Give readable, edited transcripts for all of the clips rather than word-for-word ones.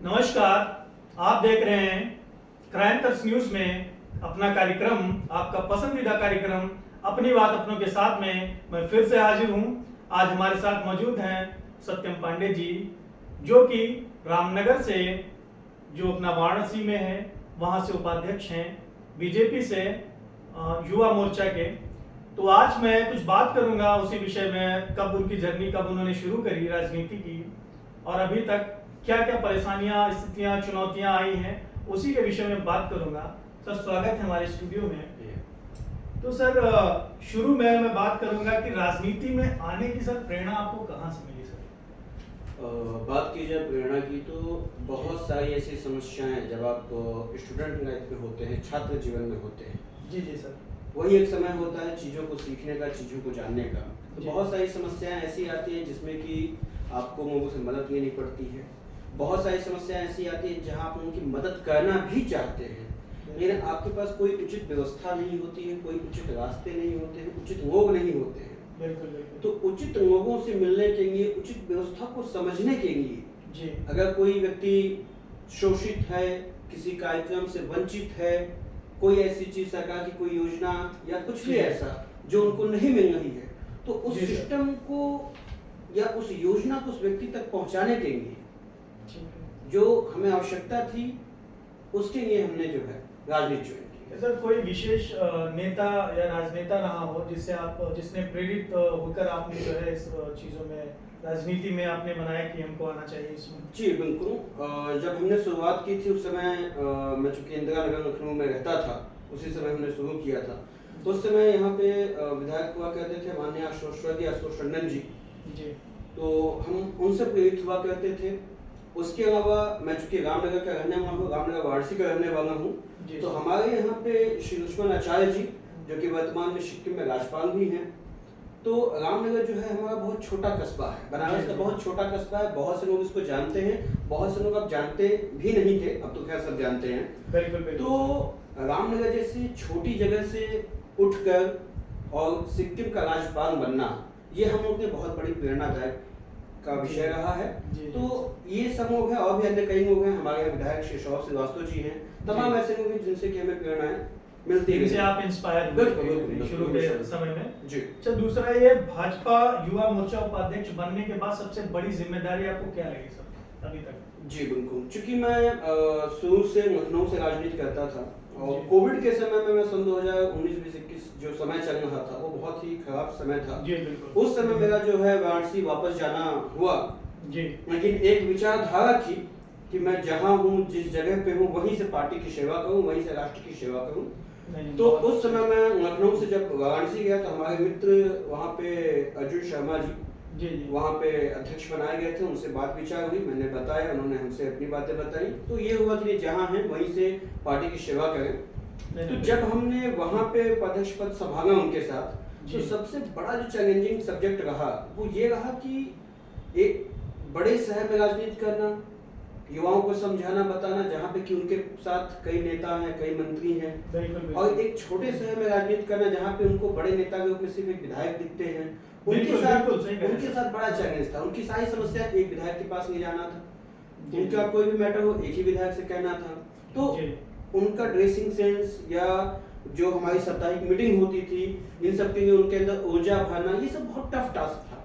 नमस्कार, आप देख रहे हैं क्राइम तर्स न्यूज में अपना कार्यक्रम, आपका पसंदीदा कार्यक्रम अपनी बात अपनों के साथ में मैं फिर से हाजिर हूं। आज हमारे साथ मौजूद हैं सत्यम पांडे जी, जो कि रामनगर से जो अपना वाराणसी में है वहां से उपाध्यक्ष हैं बीजेपी से युवा मोर्चा के। तो आज मैं कुछ बात करूंगा उसी विषय में, कब उनकी जर्नी कब उन्होंने शुरू करी राजनीति की और अभी तक क्या क्या परेशानियां, स्थितियां, चुनौतियां आई हैं, उसी के विषय में बात करूंगा। सर, स्वागत है हमारे स्टूडियो में। तो सर, शुरू में मैं बात करूंगा कि राजनीति में आने की सर प्रेरणा आपको कहां से मिली सर? बात की जाए प्रेरणा की तो बहुत सारी ऐसी समस्याएं जब आप स्टूडेंट लाइफ में होते हैं, छात्र जीवन में होते हैं। जी जी सर। वही एक समय होता है चीज़ों को सीखने का, चीज़ों को जानने का। तो बहुत सारी समस्याएं ऐसी आती हैं जिसमें कि आपको लोगों से मदद लेनी पड़ती है। बहुत सारी समस्याएं ऐसी आती हैं जहां आप उनकी मदद करना भी चाहते हैं, लेकिन आपके पास कोई उचित व्यवस्था नहीं होती है, कोई उचित रास्ते नहीं होते हैं, उचित लोग नहीं होते हैं। बिल्कुल बिल्कुल। तो उचित लोगों से मिलने के लिए, उचित व्यवस्था को समझने के लिए जी, अगर कोई व्यक्ति शोषित है, किसी कार्यक्रम से वंचित है, कोई ऐसी चीज, सरकार की कोई योजना या कुछ भी ऐसा जो उनको नहीं मिल रही है, तो उस सिस्टम को या उस योजना को उस व्यक्ति तक पहुंचाने के लिए जो हमें आवश्यकता थी, उसके लिए हमने जो है राजनीति ज्वाइन की। सर, कोई विशेष नेता या राजनेता रहा हो जिसने प्रेरित होकर आपने जो है इस चीजों में, राजनीति में आपने बनाया कि हमको आना चाहिए इसमें? जी बिल्कुल। जब हमने शुरुआत की थी उस समय मैं चूंकि इंदिरा नगर लखनऊ में रहता था, उसी समय हमने शुरू किया था। तो उस समय यहाँ पे विधायक हुआ करते थे माननीय स्वर्गीय आशुतोष टंडन जी। तो हम उनसे प्रेरित हुआ करते थे। उसके अलावा मैं चूंकि रामनगर का रहने वाला हूँ, रामनगर वाराणसी का रहने वाला हूँ, तो हमारे यहाँ पे श्री लक्ष्मण आचार्य जी, जो कि वर्तमान में सिक्किम में राज्यपाल भी हैं। तो रामनगर जो है हमारा बहुत छोटा कस्बा है, बनारस का बहुत छोटा कस्बा है। बहुत से लोग इसको जानते हैं, बहुत से लोग अब जानते भी नहीं थे, अब तो खैर सब जानते हैं। बिल्कुल बिल्कुल। तो रामनगर जैसी छोटी जगह से उठकर और सिक्किम का राज्यपाल बनना, ये हम लोग के बहुत बड़ी प्रेरणादायक का विषय रहा है। तो ये सब लोग हैं, और भी अन्य कई लोग हैं। हमारे विधायक श्री सौरभ श्रीवास्तव जी हैं, तमाम ऐसे लोग हैं जिनसे कि हमें प्रेरणाएं मिलती है, जिनसे आप इंस्पायर हुए शुरू के समय में। जी। अच्छा, दूसरा ये भाजपा युवा मोर्चा उपाध्यक्ष बनने के बाद सबसे बड़ी जिम्मेदारी आपको क्या लगी सर अभी तक? जी बिल्कुल, चूंकि मैं शुरू से लखनऊ से राजनीति करता था और कोविड के समय में मैं सन 2019-2021 जो समय चल रहा था वो बहुत ही खराब समय था। जी बिल्कुल। उस समय मेरा जो है वाराणसी वापस जाना हुआ जी, लेकिन एक विचारधारा थी कि मैं जहाँ हूँ, जिस जगह पे हूँ, वहीं से पार्टी की सेवा करूँ, वहीं से राष्ट्र की सेवा करूँ। तो उस समय मैं लखनऊ से जब वाराणसी गया तो हमारे मित्र वहाँ पे अर्जुन शर्मा जी वहाँ पे अध्यक्ष बनाए गए थे। उनसे बात विचार हुई, मैंने बताया, उन्होंने हमसे अपनी बातें बताई। तो ये हुआ कि जहाँ हैं वहीं से पार्टी की सेवा करें। तो जब हमने वहाँ पे उपाध्यक्ष पद संभाला उनके साथ, तो सबसे बड़ा जो चैलेंजिंग सब्जेक्ट रहा वो ये रहा कि एक बड़े शहर में राजनीति करना, युवाओं को समझाना, बताना, जहाँ पे कि उनके साथ कई नेता हैं, कई मंत्री हैं, और एक छोटे शहर में राजनीति करना जहाँ पे उनको बड़े नेता के रूप में सिर्फ एक विधायक दिखते हैं। उनके साथ बड़ा चैलेंज था। उनकी सारी समस्या एक विधायक के पास ले जाना था, उनका कोई भी मैटर हो एक ही विधायक से कहना था। तो उनका ड्रेसिंग सेंस या जो हमारी साप्ताहिक मीटिंग होती थी, इन सब के लिए उनके अंदर ऊर्जा भरना, ये सब बहुत टफ टास्क था।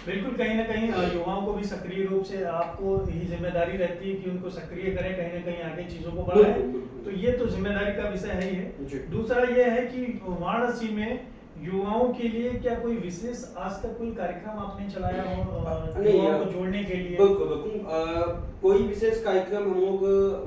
बिल्कुल, कहीं ना कहीं युवाओं को भी सक्रिय रूप से आपको ही जिम्मेदारी रहती है कि उनको सक्रिय करें, कहीं ना कहीं आगे चीजों को बढ़ाएं। तो ये तो जिम्मेदारी का विषय है ही है। दूसरा ये है कि वाराणसी में युवाओं के लिए क्या कोई विशेष आज तक कोई कार्यक्रम आपने चलाया हो युवाओं को जोड़ने के लिए? कोई विशेष कार्यक्रम हम लोग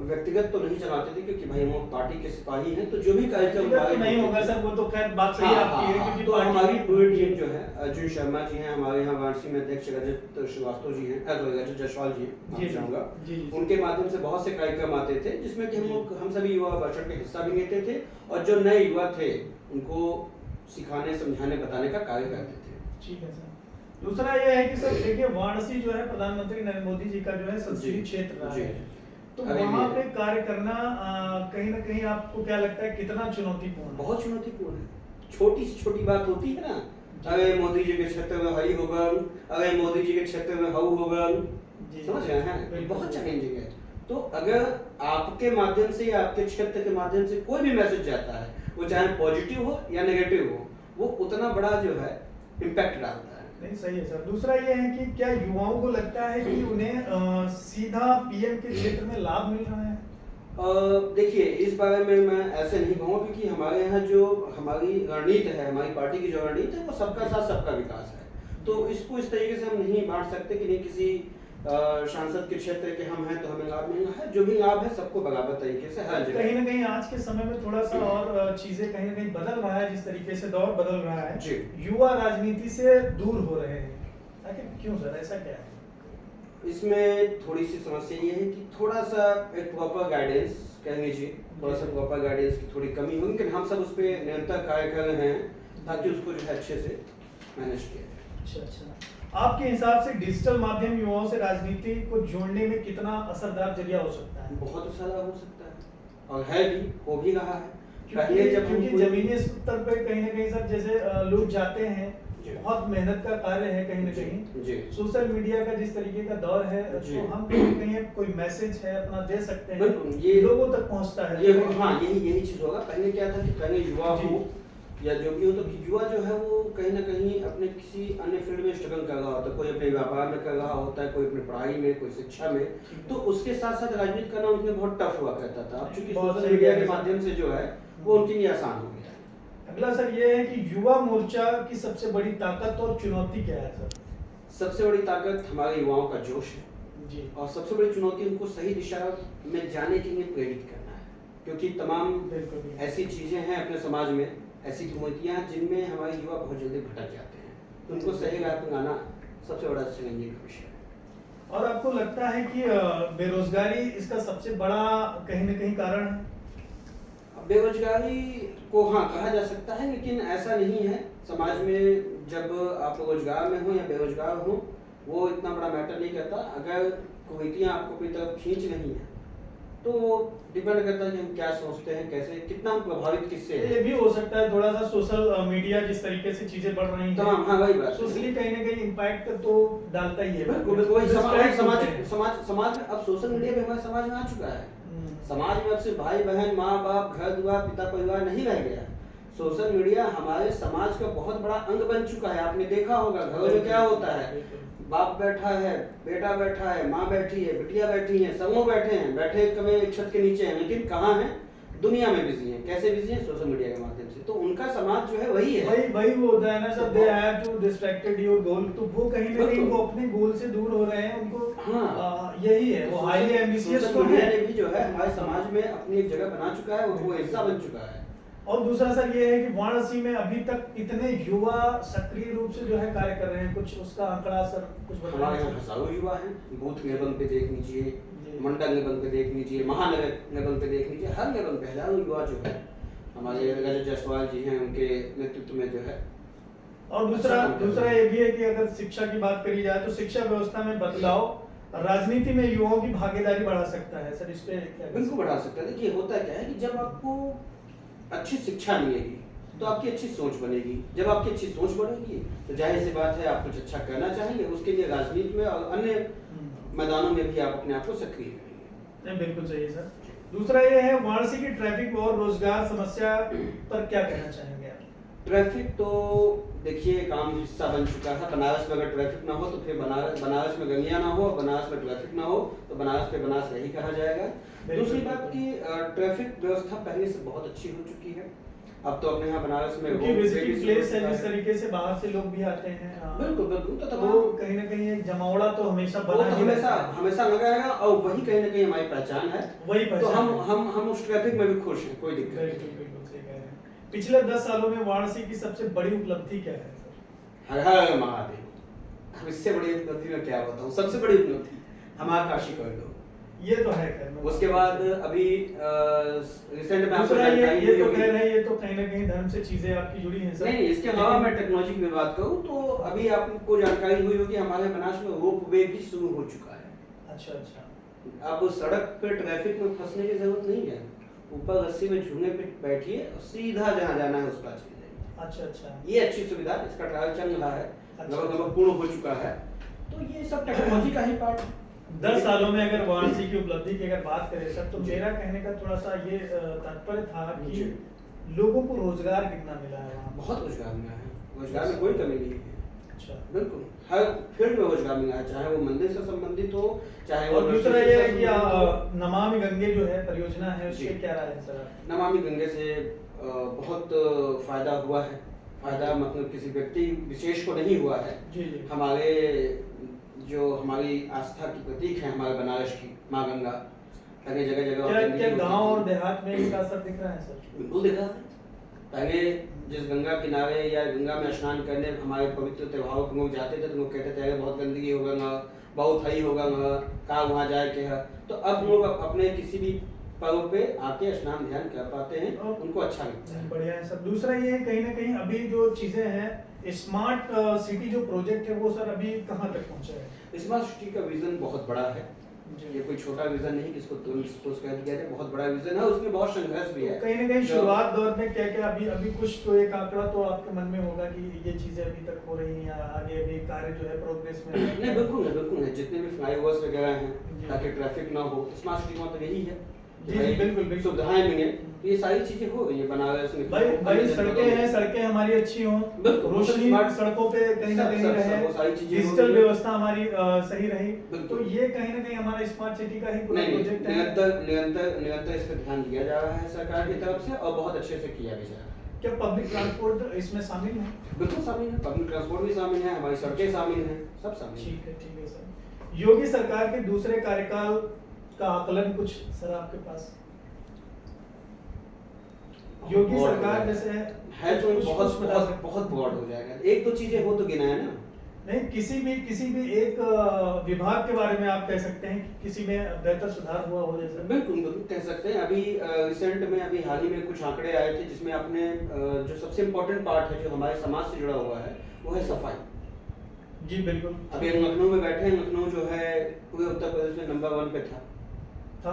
व्यक्तिगत तो नहीं चलाते थे, क्योंकि भाई हम लोग पार्टी के सिपाही हैं। तो जो भी कार्यक्रम तो नहीं होगा सर, वो तो खैर बात सही आपकी है, क्योंकि तो हमारी पूरी टीम जो है, अर्जुन शर्मा जी हैं हमारे यहाँ वाराणसी में अध्यक्ष, रजत श्रीवास्तव जी हैं, रजत जायसवाल जी हैं, चाहूंगा उनके माध्यम से बहुत से कार्यक्रम आते थे जिसमें कि हम सभी युवा बढ़ के हिस्सा भी लेते थे और जो नए युवा थे उनको सिखाने, समझाने, बताने का कार्य करते थे। ठीक है सर। दूसरा ये है कि सर देखिए, वाराणसी जो है प्रधानमंत्री नरेंद्र मोदी जी का जो है संसदीय क्षेत्र रहा है, तो वहाँ पे कार्य करना कहीं ना कहीं आपको क्या लगता है कितना चुनौतीपूर्ण? बहुत चुनौतीपूर्ण है। छोटी से छोटी बात होती है ना, अरे मोदी जी के क्षेत्र में हई होगा, अरे मोदी जी के क्षेत्र में हऊ होगा, समझ रहे हैं, बहुत चैलेंजिंग है। तो अगर आपके माध्यम से या आपके क्षेत्र के माध्यम से कोई भी मैसेज जाता है, वो चाहे पॉजिटिव हो या नेगेटिव हो, वो उतना बड़ा जो है इम्पैक्ट डालता है। नहीं, सही है सर। दूसरा ये है कि क्या युवाओं को लगता है कि उन्हें सीधा पीएम के क्षेत्र में लाभ मिल रहा है? देखिए, इस बारे में मैं ऐसे नहीं कहूँगा, क्योंकि हमारे यहाँ जो हमारी रणनीति है, हमारी पार्टी की जो रणनीति है, वो सबका साथ सबका विकास है। तो इसको इस तरीके से हम नहीं बांट सकते कि नहीं किसी सांसद के क्षेत्र के हम हैं तो हमें लाभ मिलना है। जो भी लाभ है सबको बराबर तरीके से हर जगह। कहीं ना कहीं आज के समय में थोड़ा सा और चीजें कहीं ना कहीं बदल रहा है, जिस तरीके से दौर बदल रहा है जी। युवा राजनीति से दूर हो रहे हैं, आखिर क्यों सर, ऐसा क्या है? इसमें थोड़ी सी समस्या ये है कि थोड़ा सा एक प्रॉपर गाइडेंस कह लीजिए, थोड़ा सा प्रॉपर गाइडेंस की थोड़ी कमी होगी, लेकिन हम सब उस पर निरंतर कार्य कर रहे हैं ताकि उसको जो है अच्छे से मैनेज किया जाए। अच्छा अच्छा। आपके हिसाब से डिजिटल माध्यम युवाओं से राजनीति को जोड़ने में कितना असरदार जरिया हो सकता है? बहुत असरदार हो सकता है और है भी, हो भी रहा है। क्योंकि जमीनी स्तर पे कहीं ना कहीं सर जैसे लोग जाते हैं, बहुत मेहनत का कार्य है कहीं ना कहीं। सोशल मीडिया का जिस तरीके का दौर है, तो हम कहीं कोई मैसेज है अपना दे सकते हैं, ये लोगों तक पहुंचता है। हाँ, यही चीज होगा। पहले क्या था कि पहले युवा हो या जो भी हो, तो युवा जो है वो कहीं ना कहीं अपने किसी अन्य फील्ड में स्ट्रगल कर रहा होता है, कोई अपने व्यापार में कर रहा होता है, कोई अपनी पढ़ाई में, कोई शिक्षा में, तो उसके साथ साथ राजनीति करना उनके बहुत टफ हुआ करता था। अब चूंकि सोशल मीडिया के माध्यम से जो है वो उनके लिए आसान हो गया है। अगला सर ये है कि युवा मोर्चा की सबसे बड़ी ताकत और चुनौती क्या है सर? सबसे बड़ी ताकत हमारे युवाओं का जोश है जी, और सबसे बड़ी चुनौती उनको सही दिशा में जाने के लिए प्रेरित करना है, क्योंकि तमाम ऐसी चीजें हैं अपने समाज में, ऐसी कुरीतियां हैं जिनमें हमारे युवा बहुत जल्दी भटक जाते हैं, तो उनको सही राह पर लाना सबसे बड़ा चैलेंजिंग विषय है। और आपको लगता है कि बेरोजगारी इसका सबसे बड़ा कहीं ना कहीं कारण है? बेरोजगारी को हाँ कहा जा सकता है, लेकिन ऐसा नहीं है। समाज में जब आप रोजगार में हो या बेरोजगार हो, वो इतना बड़ा मैटर नहीं करता। अगर कुरीतियां आपको अपनी तरफ खींच रही हैं तो डिपेंड करता है कि हम क्या सोचते हैं, कैसे, कितना हम प्रभावित किससे हैं। ये भी हो सकता है थोड़ा सा सोशल मीडिया जिस तरीके से चीजें बढ़ रही हैं, तमाम, हाँ वही बात, सोशली कहीं ना कहीं इम्पैक्ट तो डालता ही है। बिल्कुल वही समाज में अब सोशल मीडिया भी हमारे समाज में आ चुका है। समाज में अब सिर्फ भाई बहन, माँ बाप, घर द्वार, पिता परिवार नहीं रह गया। सोशल मीडिया हमारे समाज का बहुत बड़ा अंग बन चुका है। आपने देखा होगा घरों में क्या होता है, बाप बैठा है, बेटा बैठा है, माँ बैठी है, बिटिया बैठी है, समूह बैठे हैं, बैठे कभी एक छत के नीचे हैं, लेकिन कहाँ हैं? दुनिया में बिजी हैं। कैसे बिजी हैं? सोशल मीडिया के माध्यम से। तो उनका समाज जो है वही है, वही वो होता है ना sir, they have to distracted your goal. तो वो कहीं ना कहीं वो अपने गोल से दूर हो रहे हैं, उनको हाँ यही है, वो हाईली एम्बिशियस सोशल मीडिया ने भी जो है हमारे समाज में अपनी एक जगह बना चुका है, वो हिस्सा बन चुका है। और दूसरा सर ये है कि वाराणसी में अभी तक इतने युवा सक्रिय रूप से जो है कार्य कर रहे हैं, कुछ उसका आंकड़ा सर कुछ हमारे यहाँ हजारों युवा हैं। बूथ लेवल पे देख लीजिए, मंडल लेवल पे देख लीजिए, महानगर लेवल पे देख लीजिए, हर लेवल पे हजारों युवा जो है हमारे रजत जायसवाल जी हैं, उनके नेतृत्व में जो है। और दूसरा ये भी है कि अगर शिक्षा की बात करी जाए तो शिक्षा व्यवस्था में बदलाव राजनीति में युवाओं की भागीदारी बढ़ा सकता है सर, इस पे क्या? बिल्कुल बढ़ा सकता है। देखिए होता क्या है कि जब आपको अच्छी शिक्षा मिलेगी तो आपकी अच्छी सोच बनेगी। जब आपकी अच्छी सोच बनेगी तो जाहिर सी बात है आप कुछ अच्छा करना चाहेंगे, उसके लिए राजनीति में और अन्य मैदानों में भी आप अपने आप को सक्रिय करेंगे। नहीं, बिल्कुल सही है सर। दूसरा ये है वाराणसी की ट्रैफिक और रोजगार समस्या पर क्या कहना चाहेंगे आप? ट्रैफिक तो देखिए एक आम हिस्सा बन चुका है। बनारस में अगर ट्रैफिक ना हो तो फिर बनारस में गंगा ना हो, बनारस में ट्रैफिक ना हो तो बनारस पे बनारस नहीं कहा जाएगा। दूसरी बात की ट्रैफिक व्यवस्था पहले से बहुत अच्छी हो चुकी है। अब तो अपने यहाँ बनारस में विजिटिंग प्लेस है, जिस तरीके से बाहर से लोग भी आते हैं। बिल्कुल बिल्कुल, तो कहीं ना कहीं एक जमावड़ा तो हमेशा बना ही हमेशा लगा रहेगा और वही कहीं ना कहीं हमारी पहचान है। वही पहचान तो हम उस ट्रैफिक में भी खुश हैं, कोई दिक्कत नहीं। बिल्कुल सही कह रहे हैं। पिछले 10 सालों में वाराणसी की सबसे बड़ी उपलब्धि क्या है सर? हर हर महादेव। अब इससे बड़ी उपलब्धि में क्या बताऊं? सबसे बड़ी उपलब्धि हमारा काशी कॉरिडोर, ये तो है खैर। उसके बाद अभी रिसेंट में आपको ये तो कह रहे हैं, ये तो कहीं ना कहीं धर्म से चीजें आपकी जुड़ी हैं सर। नहीं, इसके अलावा मैं टेक्नोलॉजी की बात करूं तो अभी आपको जानकारी हुई होगी हमारे बनारस में रोप वे भी शुरू हो चुका है। अच्छा। अब सड़क पे ट्रैफिक में फंसने की जरूरत नहीं है, ऊपर रस्सी में झूले पे बैठिए और सीधा जहाँ जाना है उस पर चले जाइए। अच्छा। ये अच्छी सुविधा, इसका ट्रायल चल रहा है, लगभग पूर्ण हो चुका है। तो ये सब टेक्नोलॉजी का ही पार्ट है। 10 सालों में अगर वाराणसी की उपलब्धि की अगर बात करें सर, तो मेरा कहने का थोड़ा सा ये तात्पर्य था कि लोगों को रोजगार कितना मिला है वहाँ? बहुत रोजगार मिला है, रोजगार में कोई कमी नहीं है। अच्छा, बिल्कुल हर फील्ड में रोजगार मिला है, चाहे वो मंदिर से संबंधित हो, चाहे वो और दूसरा ये है कि नमामि गंगे जो है परियोजना है, उसके जी। क्या राय है सर? नमामि गंगे से बहुत फायदा हुआ है। फायदा मतलब किसी व्यक्ति विशेष को नहीं हुआ है। जी जी। हमारे जो हमारी आस्था की प्रतीक है हमारे बनारस की माँ गंगा, पहले जगह जगह क्या गांव और देहात में इसका असर दिख रहा है सर? बिल्कुल दिखा है। पहले जिस गंगा किनारे या गंगा में स्नान करने हमारे पवित्र त्योहारों के लोग जाते थे तो लोग कहते थे अरे बहुत गंदगी हो गंगा, बहुत हई हो गंगा, कहाँ वहाँ जाए के है। तो अब लोग अपने किसी भी पर्व पे आके स्नान ध्यान कर पाते हैं, उनको अच्छा लगता है। बढ़िया है सर। दूसरा ये है कहीं ना कहीं अभी जो चीजें हैं स्मार्ट सिटी जो प्रोजेक्ट है वो सर अभी कहाँ तक पहुँचा है? स्मार्ट सिटी का विजन बहुत बड़ा है, जी। ये कोई छोटा विजन नहीं किसको तुरंत एक्सपोज कर दिया जाए, बहुत बड़ा विजन है, उसमें बहुत संघर्ष भी है। कहीं ना कहीं शुरुआत दौर में क्या क्या अभी कुछ तो एक आंकड़ा तो आपके मन में होगा कि ये चीजें अभी तक हो रही हैं या आगे अभी कार्य जो है प्रोग्रेस में है? नहीं बिल्कुल है, जितने भी फ्लाईओवर्स वगैरह हैं जी। ताकि ट्रैफिक ना हो, स्मार्ट सिटी में तो यही है। जी जी बिल्कुल सुविधाएं मिले, ये सारी चीजें हो रही है बनारस में। भाई सड़कें हमारी अच्छी हों, बिल्कुल, रोशनी स्मार्ट सड़कों पे कहीं ना कहीं रहे, वो सारी चीजें डिजिटल हो रही है। व्यवस्था हमारी सही रही, बिल्कुल। तो ये कहीं ना कहीं हमारा स्मार्ट सिटी का ही पूरा नहीं प्रोजेक्ट है। निरंतर इस पर ध्यान दिया जा रहा है सरकार की तरफ से और बहुत अच्छे से किया भी जा रहा है। क्या पब्लिक ट्रांसपोर्ट इसमें शामिल है? बिल्कुल शामिल है, पब्लिक ट्रांसपोर्ट भी शामिल है, हमारी सड़कें शामिल हैं, सब शामिल है। ठीक है सर। योगी सरकार के दूसरे कार्यकाल का आकलन कुछ सर आपके पास? योगी सरकार जैसे है तो बहुत ब्रॉड हो जाएगा, एक दो चीजें हो तो गिनाया ना। नहीं, किसी भी एक विभाग के बारे में आप कह सकते हैं कि किसी में बेहतर सुधार हुआ हो जैसे? बिल्कुल कह सकते हैं। अभी रिसेंट में अभी हाल ही में कुछ आंकड़े आए थे जिसमें अपने जो सबसे इम्पोर्टेंट पार्ट है जो हमारे समाज से जुड़ा हुआ है वो है सफाई। जी बिल्कुल। अभी हम लखनऊ में बैठे हैं, लखनऊ जो है पूरे उत्तर प्रदेश में नंबर 1 पे था,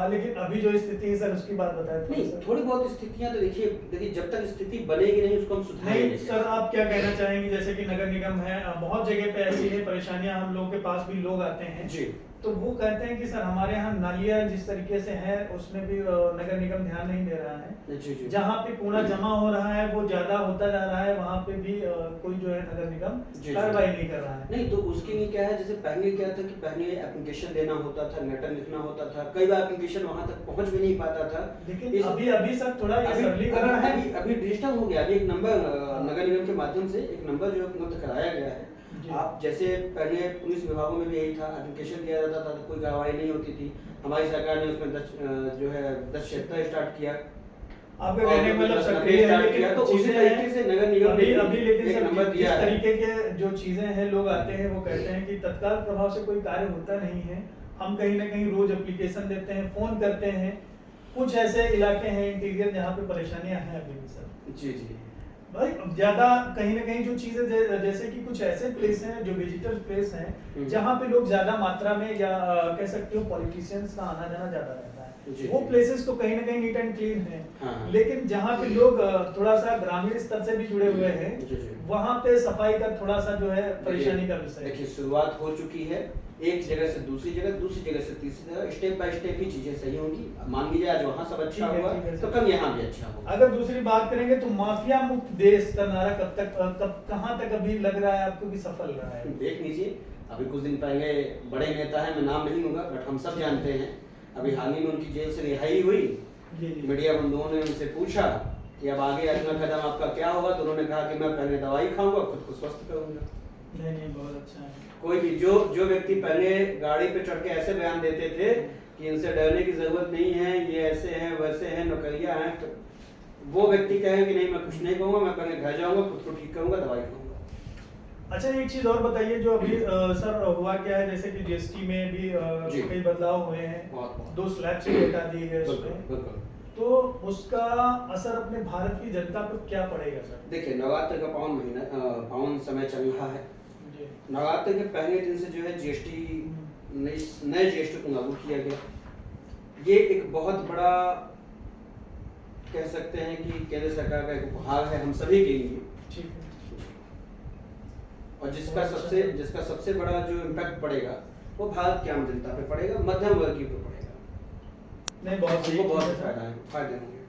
लेकिन अभी जो स्थिति है सर उसकी बात बताएं। नहीं थोड़ी बहुत स्थितियां तो देखिए जब तक स्थिति बनेगी नहीं उसको हम सुधारेंगे। नहीं सर, आप क्या कहना चाहेंगे जैसे कि नगर निगम है, बहुत जगह पे ऐसी है परेशानियां, हम लोग के पास भी लोग आते हैं जी, तो वो कहते हैं कि सर हमारे यहाँ नालियाँ जिस तरीके से है उसमें भी नगर निगम ध्यान नहीं दे रहा है। जी, जी। जहाँ पे कूड़ा जमा हो रहा है वो ज्यादा होता जा रहा है, वहाँ पे भी कोई जो है नगर निगम कार्रवाई नहीं कर रहा है। नहीं तो उसके लिए क्या है, जैसे पहले क्या था कि पहले एप्लीकेशन देना होता था, लेटर लिखना होता था, कई बार एप्लीकेशन वहाँ तक पहुँच भी नहीं पाता था। लेकिन अभी सर थोड़ा ये सरलीकरण है, अभी डिजिटल हो गया। अभी एक नंबर नगर निगम के माध्यम से एक नंबर जो उपलब्ध कराया गया है। आप जैसे पहले पुलिस विभागों में भी यही था, एप्लीकेशन दिया जाता था तो कोई कार्रवाई नहीं होती थी। हमारी सरकार ने उसमें जो है 10 क्षेत्र स्टार्ट किया। आपका कहने का मतलब सक्रिय है, लेकिन तो उसी तरीके से नगर निगम ने अभी लेकिन एक सर नंबर जिस दिया है। तरीके के जो चीजें हैं लोग आते हैं वो कहते हैं कि तत्काल प्रभाव से कोई कार्य होता नहीं है, हम कहीं ना कहीं रोज एप्लीकेशन देते हैं, फोन करते हैं। कुछ ऐसे इलाके हैं इंटीरियर जहाँ पे परेशानियां हैं अभी भी सर। जी जी भाई ज्यादा कहीं ना कहीं जो चीजें जैसे कि कुछ ऐसे प्लेस हैं जो विजिटर प्लेस हैं जहाँ पे लोग ज्यादा मात्रा में या कह सकते हो पॉलिटिशियंस का आना जाना ज्यादा रहता है, वो प्लेसेस तो कहीं ना कहीं नीट एंड क्लीन है। हाँ। लेकिन जहाँ पे लोग थोड़ा सा ग्रामीण स्तर से भी जुड़े हुए हैं वहाँ पे सफाई का थोड़ा सा जो है परेशानी का विषय है। देखिए शुरुआत हो चुकी है, एक जगह से दूसरी जगह से तीसरी जगह, स्टेप बाय स्टेप ही चीजें सही होंगी। मान लीजिए आज वहाँ सब अच्छा हुआ तो कल यहाँ भी अच्छा होगा। अगर दूसरी बात करेंगे तो माफिया मुक्त देश का नारा कहाँ तक अभी लग रहा है आपको कि सफल रहा है? देख लीजिए, अभी कुछ दिन पहले बड़े नेता है, मैं नाम नहीं लूंगा बट हम सब जानते हैं, अभी हाल ही में उनकी जेल से रिहाई हुई। मीडिया बंधुओं ने उनसे पूछा कि अब आगे अगला कदम आपका क्या होगा, तो उन्होंने कहा कि मैं पहले दवाई खाऊंगा, खुद को स्वस्थ करूंगा। नहीं बहुत अच्छा है। कोई भी जो व्यक्ति पहले गाड़ी पे चढ़ के ऐसे बयान देते थे कि इनसे डरने की जरूरत नहीं है, ये ऐसे हैं वैसे हैं नौकरियां हैं, तो वो व्यक्ति कहे कि नहीं मैं कुछ नहीं कहूंगा, मैं पहले घर जाऊंगा, खुद को ठीक करूंगा, दवाई खाऊंगा। अच्छा एक चीज और बताइए जो अभी सर हुआ क्या है, जैसे कि जीएसटी में भी कई बदलाव हुए हैं, 2 स्लैब से हटा दिए गए उसमें, तो उसका असर अपने भारत की जनता पर क्या पड़ेगा सर? देखिए नवरात्र का पावन समय चल रहा है। नवरात्र के पहले दिन से जो है जीएसटी नए जीएसटी को लागू किया गया। ये एक बहुत बड़ा कह सकते हैं कि केंद्र सरकार का एक उपहार है हम सभी के लिए। ठीक है। और जिसका सबसे बड़ा जो इम्पैक्ट पड़ेगा वो भारत की आम जनता पे पड़ेगा, मध्यम वर्गीय पे पड़ेगा। नहीं, बहुत सही, उनको बहुत ठीक है सर। फायदे होंगे।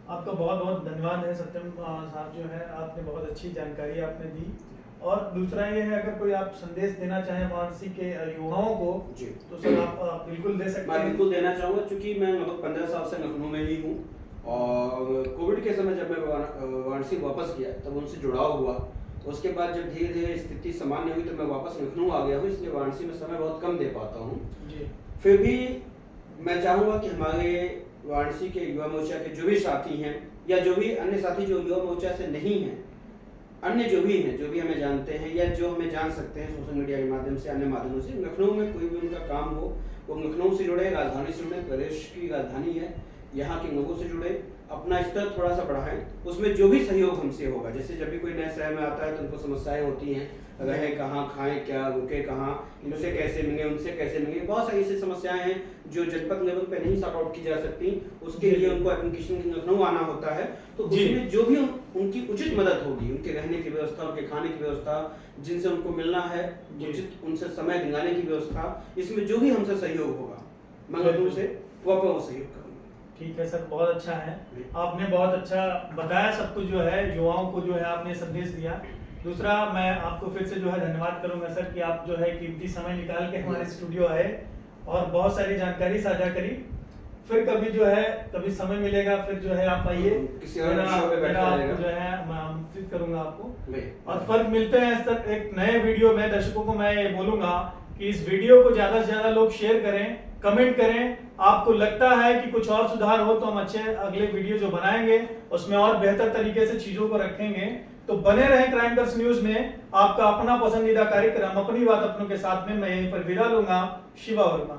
आपका बहुत बहुत धन्यवाद है सत्यम साहब, जो है आपने बहुत अच्छी जानकारी आपने दी। और दूसरा ये है, अगर कोई आप संदेश देना चाहें वाराणसी के युवाओं को जी, तो सर आप बिल्कुल दे सकते मैं हैं। बिल्कुल देना चाहूँगा, क्योंकि मैं लगभग 15 साल से लखनऊ में ही हूँ, और कोविड के समय जब मैं वाराणसी वापस गया तब उनसे जुड़ाव हुआ। उसके बाद जब धीरे धीरे स्थिति सामान्य हुई तो मैं वापस लखनऊ आ गया हूँ, इसलिए वाराणसी में समय बहुत कम दे पाता हूँ। जी। फिर भी मैं चाहूँगा कि हमारे वाराणसी के युवा मोर्चा के जो भी साथी हैं, या जो भी अन्य साथी जो युवा मोर्चा से नहीं हैं, अन्य जो भी हैं, जो भी हमें जानते हैं या जो हमें जान सकते हैं सोशल मीडिया के माध्यम से, अन्य माध्यमों से, लखनऊ में कोई भी उनका काम हो, वो लखनऊ से जुड़े, राजधानी से जुड़े, प्रदेश की राजधानी है, यहाँ के लोगों से जुड़े, अपना स्तर थोड़ा सा बढ़ाएं। उसमें जो भी सहयोग हमसे होगा, जैसे जब भी कोई नए शहर में आता है तो उनको समस्याएं होती हैं, रहे कहाँ, खाएं क्या, रुके कहाँ, इनसे कैसे मिले, उनसे कैसे मिले, बहुत सारी ऐसी समस्याएं हैं जो जनपद लेवल पे नहीं सॉर्ट आउट की जा सकती। उसके लिए उनको एप्लीकेशन लखनऊ आना होता है, तो उसमें जो भी उनकी उचित मदद होगी, उनके रहने की व्यवस्था, उनके खाने की व्यवस्था, जिनसे उनको मिलना है उचित उनसे समय दिलाने की व्यवस्था, इसमें जो भी हमसे सहयोग होगा मैं लखनऊ से वापस सहयोग करूँगा। ठीक है सर, बहुत अच्छा है, आपने बहुत अच्छा बताया सब कुछ, जो है युवाओं को जो है आपने संदेश दिया। दूसरा, मैं आपको फिर से जो है धन्यवाद करूंगा सर कि आप जो है कीमती समय निकाल के हमारे स्टूडियो आए और बहुत सारी जानकारी साझा करी। फिर कभी जो है, कभी समय मिलेगा फिर जो है आप आइए, मेरा आपको जो है मैं आमंत्रित करूंगा आपको। और फर्क मिलते हैं सर एक नए वीडियो में। दर्शकों को मैं ये बोलूंगा कि इस वीडियो को ज्यादा से ज्यादा लोग शेयर करें, कमेंट करें। आपको लगता है कि कुछ और सुधार हो तो हम अच्छे अगले वीडियो जो बनाएंगे उसमें और बेहतर तरीके से चीजों को रखेंगे। तो बने रहें क्राइम कर्स न्यूज में, आपका अपना पसंदीदा कार्यक्रम अपनी बात अपनों के साथ में। मैं यहीं पर विदा लूंगा। शिवा वर्मा।